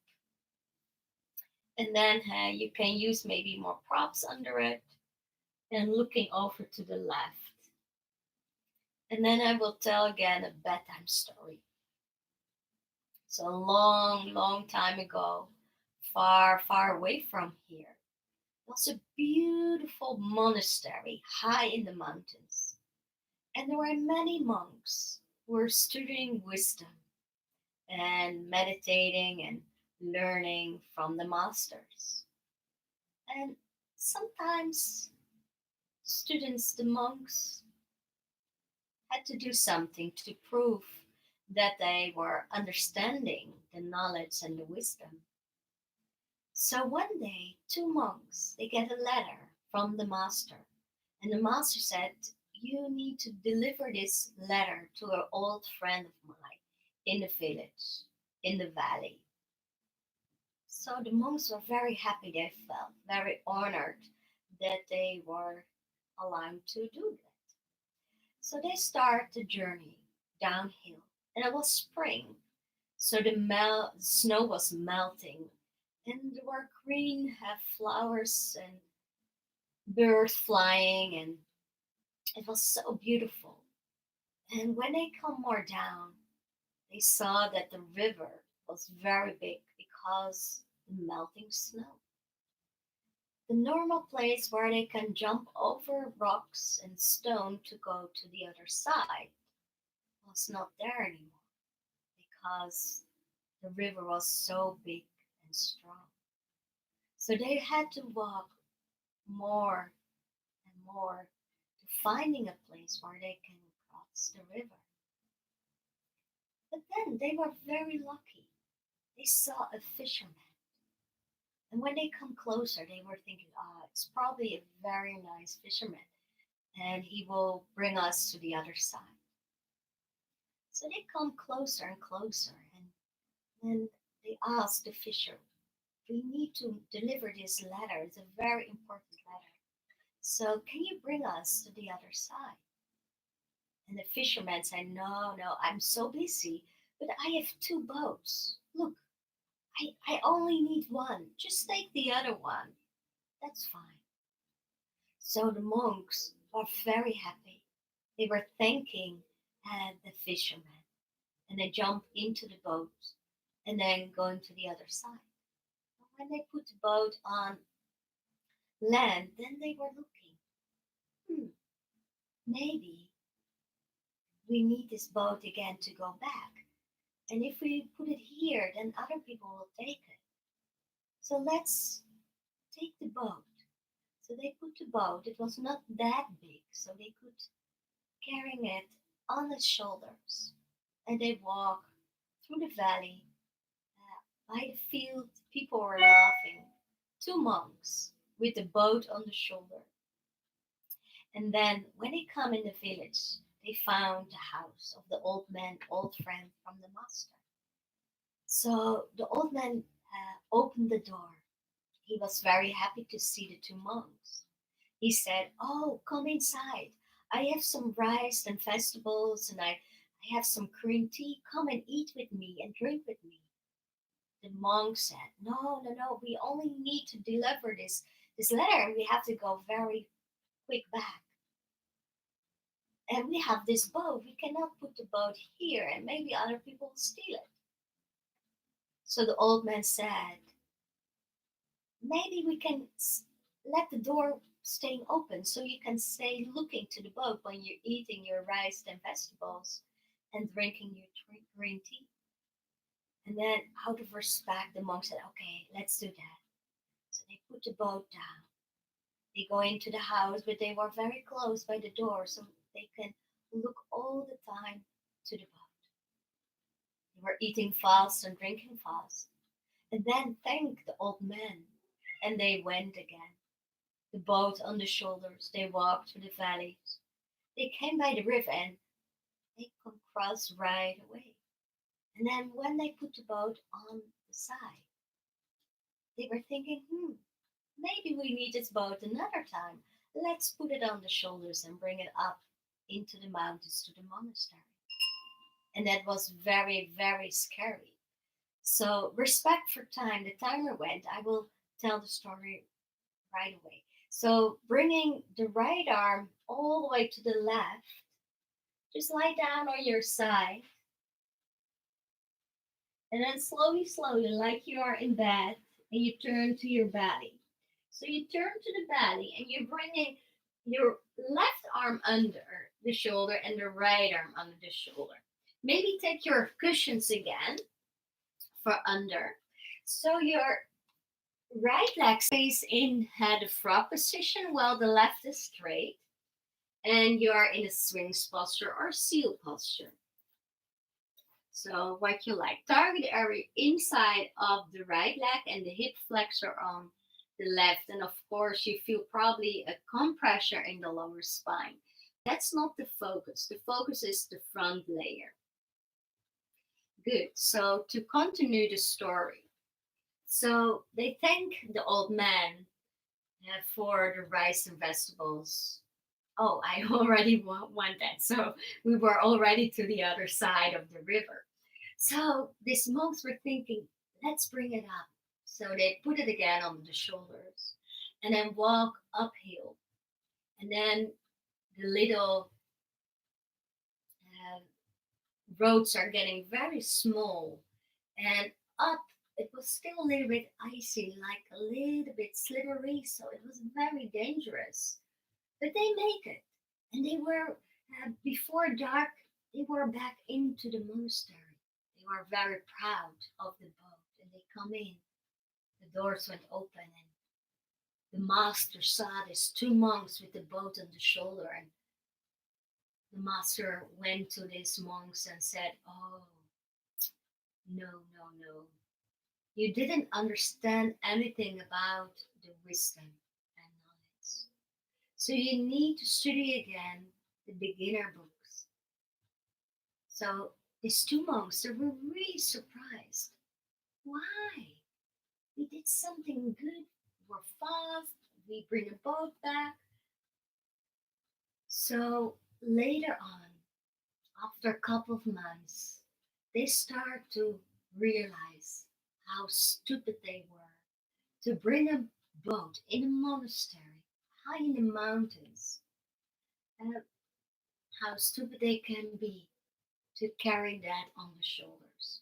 And then you can use maybe more props under it and looking over to the left. And then I will tell again a bedtime story. So a long, long time ago, far, far away from here, was a beautiful monastery high in the mountains. And there were many monks who were studying wisdom and meditating and learning from the masters. And sometimes students, the monks, had to do something to prove that they were understanding the knowledge and the wisdom. So one day, two monks, they get a letter from the master. And the master said, you need to deliver this letter to an old friend of mine in the village, in the valley. So the monks were very happy. They felt very honored that they were allowed to do that. So they start the journey downhill. And it was spring. So the snow was melting. And there were green flowers and birds flying. And it was so beautiful. And when they come more down, they saw that the river was very big because the melting snow. The normal place where they can jump over rocks and stone to go to the other side was not there anymore because the river was so big and strong. So they had to walk more and more to finding a place where they can cross the river. But then they were very lucky. They saw a fisherman. And when they come closer, they were thinking, it's probably a very nice fisherman, and he will bring us to the other side. So they come closer and closer, and then they ask the fisher, we need to deliver this letter. It's a very important letter. So can you bring us to the other side? And the fisherman said, no, no, I'm so busy, but I have two boats. Look, I only need one. Just take the other one. That's fine. So the monks were very happy. They were thanking the fisherman. And they jumped into the boat and then going to the other side. And when they put the boat on land, then they were looking, maybe we need this boat again to go back. And if we put it here, then other people will take it. So let's take the boat. So they put the boat, it was not that big, so they could carrying it on his shoulders. And they walk through the valley. By the field, people were laughing. Two monks with the boat on the shoulder. And then when they come in the village, they found the house of the old man, old friend from the master. So the old man opened the door. He was very happy to see the two monks. He said, "Oh, come inside. I have some rice and vegetables, and I have some green tea. Come and eat with me and drink with me." The monk said, "No, no, no. We only need to deliver this letter, and we have to go very quick back. And we have this boat. We cannot put the boat here, and maybe other people will steal it." So the old man said, "Maybe we can let the door stay open so you can stay looking to the boat when you're eating your rice and vegetables and drinking your green tea." And then, out of respect, the monk said, "Okay, let's do that." So they put the boat down. They go into the house, but they were very close by the door so they can look all the time to the boat. They were eating fast and drinking fast. And then thanked the old man. And they went again. The boat on the shoulders, they walked through the valleys. They came by the river and they could cross right away. And then when they put the boat on the side, they were thinking, maybe we need this boat another time. Let's put it on the shoulders and bring it up into the mountains to the monastery. And that was very, very scary. So, respect for time, the timer went. I will tell the story right away. So, bringing the right arm all the way to the left, just lie down on your side. And then slowly, slowly, like you are in bed, and you turn to your belly. So you turn to the belly and you're bringing your left arm under the shoulder and the right arm under the shoulder. Maybe take your cushions again for under. So your right leg stays in the frog position while the left is straight. And you are in a swings posture or seal posture. So what you like. Target area inside of the right leg and the hip flexor on the left. And of course, you feel probably a compression in the lower spine. That's not the focus. The focus is the front layer. Good. So to continue the story. So they thank the old man for the rice and vegetables. Oh, I already went that. So we were already to the other side of the river. So these monks were thinking, let's bring it up. So they put it again on the shoulders and then walk uphill. And then the little uh, roads are getting very small. And up, it was still a little bit icy, like a little bit slippery. So it was very dangerous. But they make it. And they were, before dark, they were back into the monastery. They were very proud of the boat. And they come in. The doors went open and the master saw these two monks with the boat on the shoulder. And the master went to these monks and said, "Oh, no, no, no. You didn't understand anything about the wisdom and knowledge. So you need to study again the beginner books." So these two monks, they were really surprised. Why? We did something good. We're fast. We bring a boat back. So later on, after a couple of months, they start to realize how stupid they were to bring a boat in a monastery high in the mountains, and how stupid they can be to carry that on the shoulders.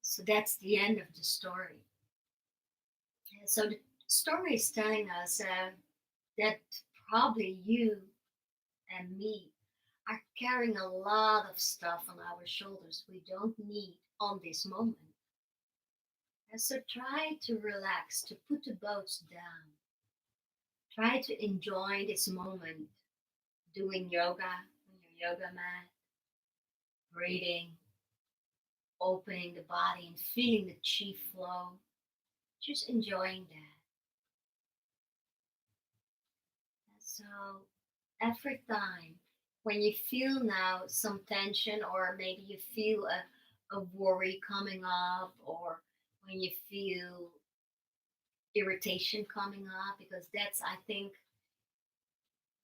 So that's the end of the story. So the story is telling us that probably you and me are carrying a lot of stuff on our shoulders we don't need on this moment. And so try to relax, to put the boats down. Try to enjoy this moment doing yoga on your yoga mat, breathing, opening the body and feeling the chi flow. Just enjoying that. And so every time when you feel now some tension, or maybe you feel a worry coming up, or when you feel irritation coming up, because that's, I think,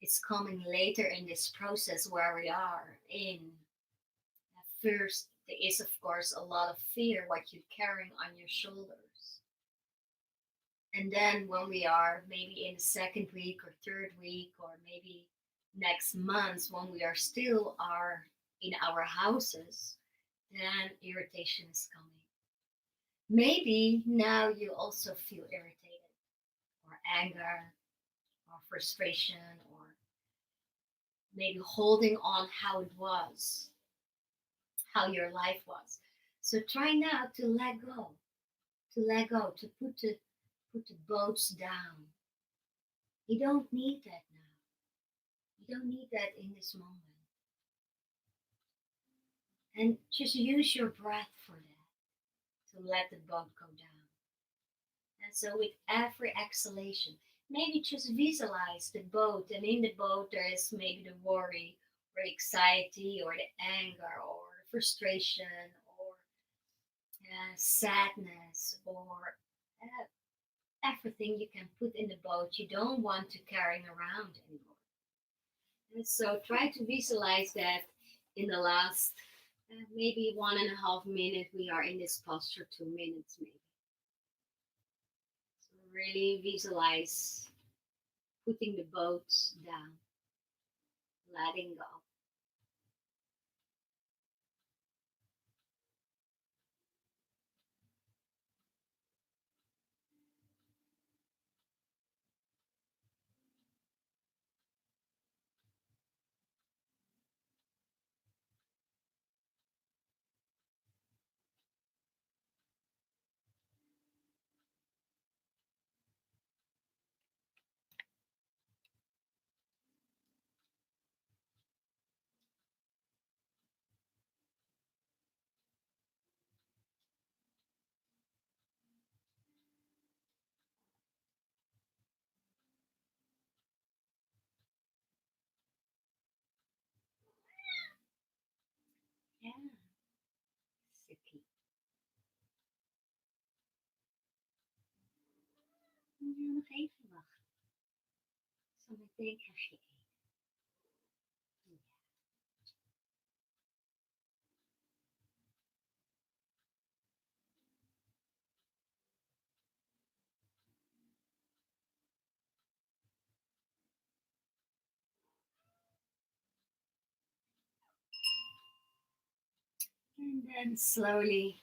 it's coming later in this process where we are in. At first, there is, of course, a lot of fear what you're carrying on your shoulders. And then when we are maybe in the second week or third week, or maybe next month, when we are still are in our houses, then irritation is coming. Maybe now you also feel irritated, or anger, or frustration, or maybe holding on how it was, how your life was. So try now to let go, to put the boats down. You don't need that now. You don't need that in this moment. And just use your breath for that, to let the boat go down. And so with every exhalation, maybe just visualize the boat, and in the boat there is maybe the worry or anxiety or the anger or the frustration or sadness or everything you can put in the boat you don't want to carry around anymore. And so try to visualize that in the last maybe 1.5 minutes we are in this posture, 2 minutes maybe. So really visualize putting the boats down, letting go. Ja, Siki. Moet je nog even wachten. Zometeen krijg je eten. And then slowly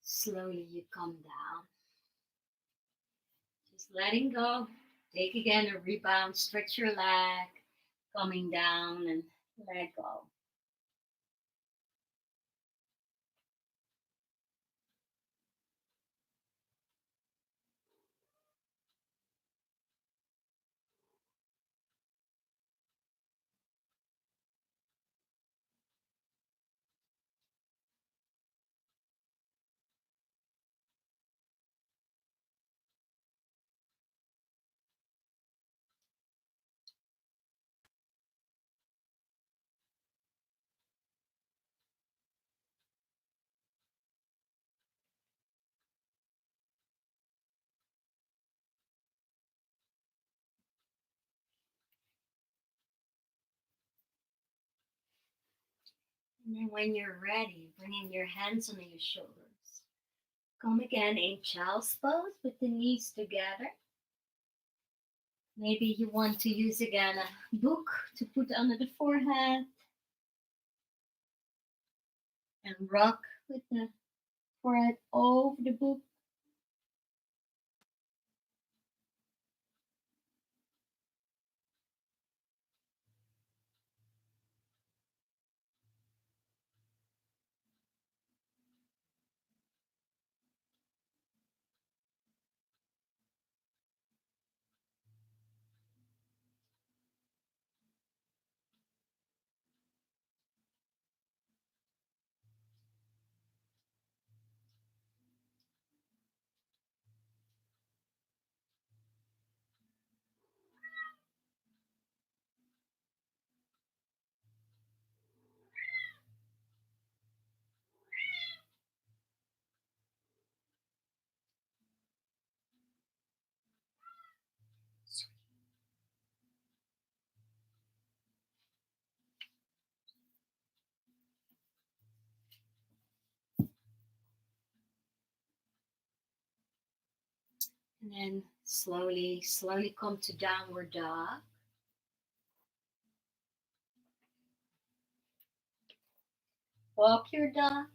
you come down. Just letting go. Take again a rebound, stretch your leg, coming down and let go. And then when you're ready, bringing your hands on your shoulders. Come again in child's pose with the knees together. Maybe you want to use again a book to put under the forehead and rock with the forehead over the book. And then slowly, slowly come to downward dog. Walk your dog.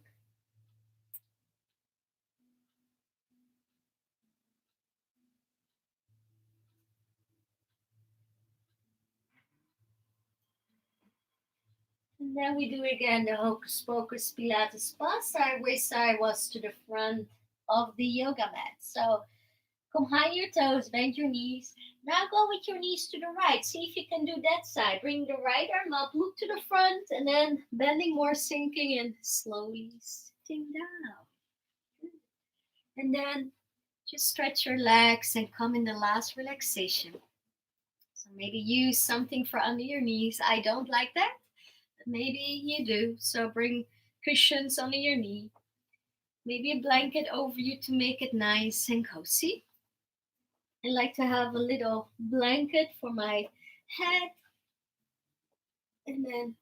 And then we do again the hocus pocus Pilates pause. Sideways side was to the front of the yoga mat. So come high your toes, bend your knees. Now go with your knees to the right. See if you can do that side. Bring the right arm up, look to the front, and then bending more, sinking, and slowly sitting down. And then just stretch your legs and come in the last relaxation. So maybe use something for under your knees. I don't like that, but maybe you do. So bring cushions under your knee. Maybe a blanket over you to make it nice and cozy. I like to have a little blanket for my head, and then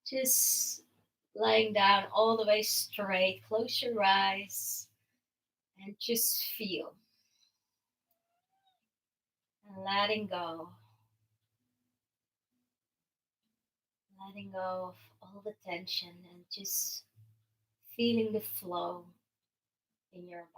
just lying down all the way straight. Close your eyes and just feel and letting go of all the tension and just feeling the flow in your body.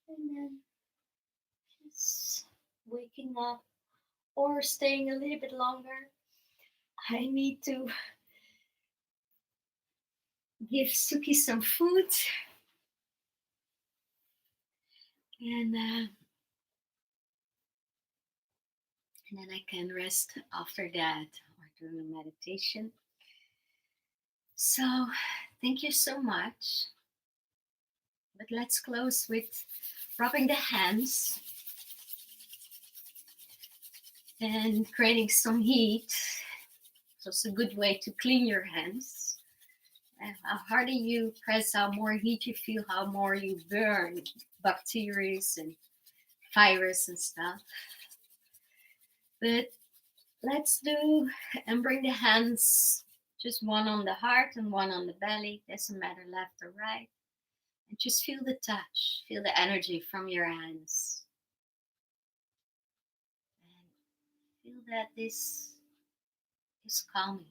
And then just waking up or staying a little bit longer. I need to give Suki some food, and and then I can rest after that or during the meditation. So, thank you so much. But let's close with rubbing the hands and creating some heat. So it's a good way to clean your hands. And how harder you press, how more heat you feel, how more you burn bacteria and virus and stuff. But Let's do and bring the hands, just one on the heart and one on the belly. Doesn't matter left or right. And just feel the touch, feel the energy from your hands. And feel that this is calming.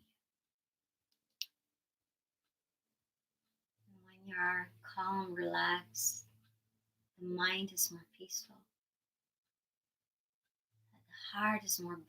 And when you are calm, relaxed, the mind is more peaceful. The heart is more